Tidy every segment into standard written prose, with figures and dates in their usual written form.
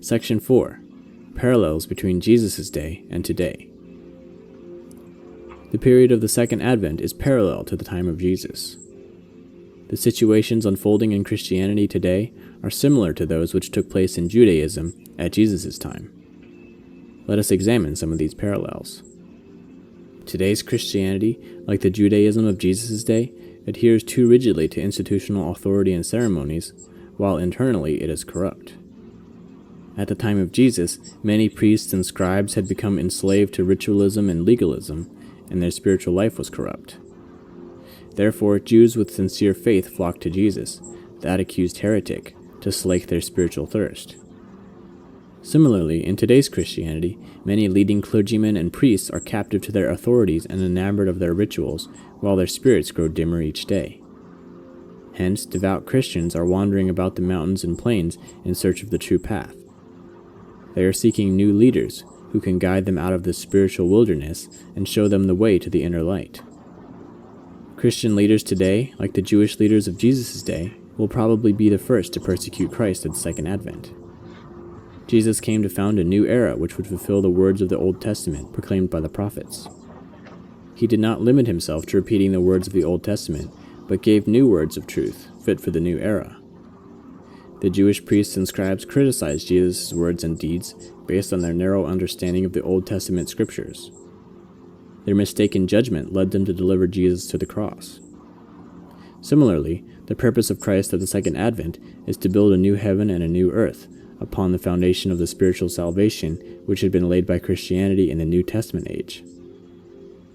Section 4. Parallels between Jesus' day and today. The period of the Second Advent is parallel to the time of Jesus. The situations unfolding in Christianity today are similar to those which took place in Judaism at Jesus' time. Let us examine some of these parallels. Today's Christianity, like the Judaism of Jesus' day, adheres too rigidly to institutional authority and ceremonies, while internally it is corrupt. At the time of Jesus, many priests and scribes had become enslaved to ritualism and legalism, and their spiritual life was corrupt. Therefore, Jews with sincere faith flocked to Jesus, that accused heretic, to slake their spiritual thirst. Similarly, in today's Christianity, many leading clergymen and priests are captive to their authorities and enamored of their rituals, while their spirits grow dimmer each day. Hence, devout Christians are wandering about the mountains and plains in search of the true path. They are seeking new leaders who can guide them out of this spiritual wilderness and show them the way to the inner light. Christian leaders today, like the Jewish leaders of Jesus' day, will probably be the first to persecute Christ at the Second Advent. Jesus came to found a new era which would fulfill the words of the Old Testament proclaimed by the prophets. He did not limit himself to repeating the words of the Old Testament, but gave new words of truth, fit for the new era. The Jewish priests and scribes criticized Jesus' words and deeds based on their narrow understanding of the Old Testament scriptures. Their mistaken judgment led them to deliver Jesus to the cross. Similarly, the purpose of Christ at the Second Advent is to build a new heaven and a new earth upon the foundation of the spiritual salvation which had been laid by Christianity in the New Testament age.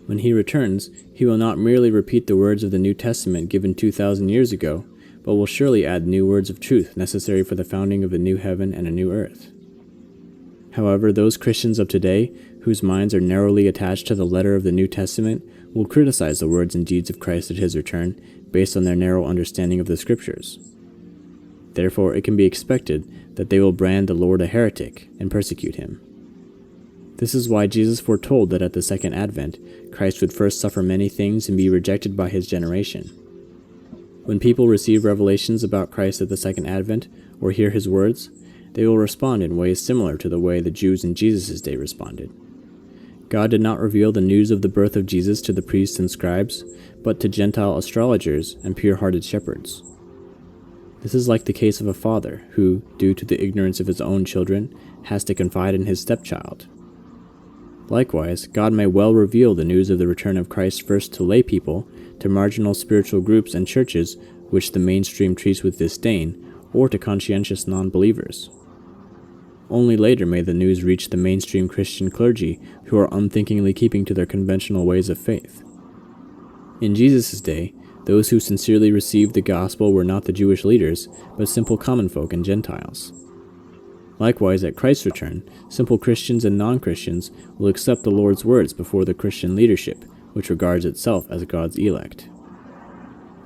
When he returns, he will not merely repeat the words of the New Testament given 2,000 years ago, but will surely add new words of truth necessary for the founding of a new heaven and a new earth. However, those Christians of today, whose minds are narrowly attached to the letter of the New Testament, will criticize the words and deeds of Christ at his return based on their narrow understanding of the Scriptures. Therefore, it can be expected that they will brand the Lord a heretic and persecute him. This is why Jesus foretold that at the Second Advent, Christ would first suffer many things and be rejected by his generation. When people receive revelations about Christ at the Second Advent, or hear his words, they will respond in ways similar to the way the Jews in Jesus' day responded. God did not reveal the news of the birth of Jesus to the priests and scribes, but to Gentile astrologers and pure-hearted shepherds. This is like the case of a father who, due to the ignorance of his own children, has to confide in his stepchild. Likewise, God may well reveal the news of the return of Christ first to lay people, to marginal spiritual groups and churches which the mainstream treats with disdain, or to conscientious non-believers. Only later may the news reach the mainstream Christian clergy who are unthinkingly keeping to their conventional ways of faith. In Jesus' day, those who sincerely received the gospel were not the Jewish leaders, but simple common folk and Gentiles. Likewise, at Christ's return, simple Christians and non-Christians will accept the Lord's words before the Christian leadership, which regards itself as God's elect.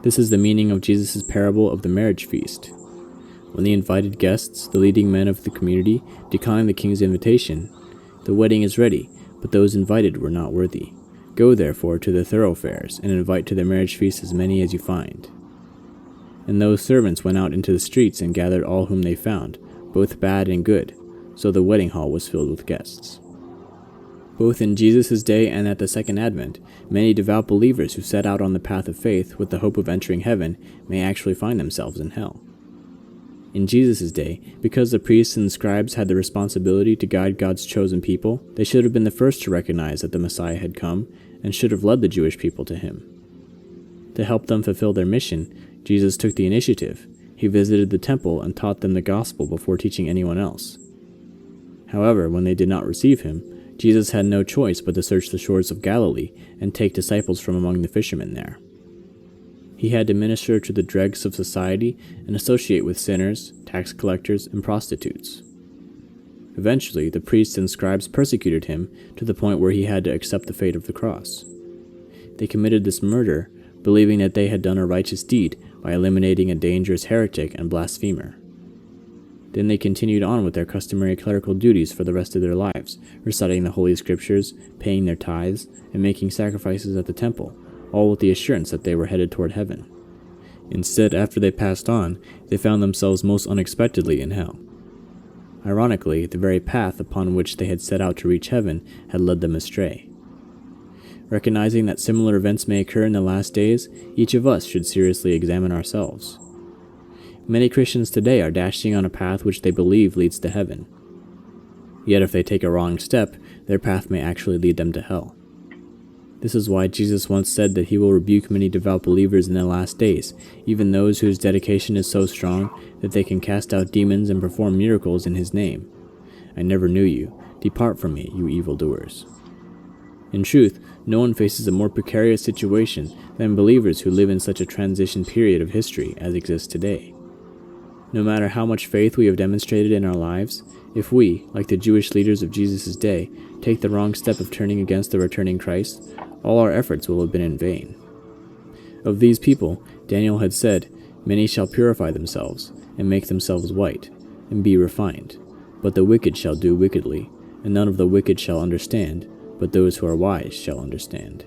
This is the meaning of Jesus' parable of the marriage feast. When the invited guests, the leading men of the community, decline the king's invitation, the wedding is ready, but those invited were not worthy. Go therefore to the thoroughfares, and invite to the marriage feast as many as you find. And those servants went out into the streets and gathered all whom they found, both bad and good, so the wedding hall was filled with guests. Both in Jesus' day and at the Second Advent, many devout believers who set out on the path of faith with the hope of entering heaven may actually find themselves in hell. In Jesus' day, because the priests and scribes had the responsibility to guide God's chosen people, they should have been the first to recognize that the Messiah had come and should have led the Jewish people to him. To help them fulfill their mission, Jesus took the initiative. He visited the temple and taught them the gospel before teaching anyone else. However, when they did not receive him, Jesus had no choice but to search the shores of Galilee and take disciples from among the fishermen there. He had to minister to the dregs of society and associate with sinners, tax collectors, and prostitutes. Eventually, the priests and scribes persecuted him to the point where he had to accept the fate of the cross. They committed this murder, believing that they had done a righteous deed by eliminating a dangerous heretic and blasphemer. Then they continued on with their customary clerical duties for the rest of their lives, reciting the Holy Scriptures, paying their tithes, and making sacrifices at the temple, all with the assurance that they were headed toward heaven. Instead, after they passed on, they found themselves most unexpectedly in hell. Ironically, the very path upon which they had set out to reach heaven had led them astray. Recognizing that similar events may occur in the last days, each of us should seriously examine ourselves. Many Christians today are dashing on a path which they believe leads to heaven. Yet if they take a wrong step, their path may actually lead them to hell. This is why Jesus once said that he will rebuke many devout believers in the last days, even those whose dedication is so strong that they can cast out demons and perform miracles in his name. I never knew you. Depart from me, you evildoers. In truth, no one faces a more precarious situation than believers who live in such a transition period of history as exists today. No matter how much faith we have demonstrated in our lives, if we, like the Jewish leaders of Jesus' day, take the wrong step of turning against the returning Christ, all our efforts will have been in vain. Of these people, Daniel had said, "Many shall purify themselves, and make themselves white, and be refined. But the wicked shall do wickedly, and none of the wicked shall understand, but those who are wise shall understand."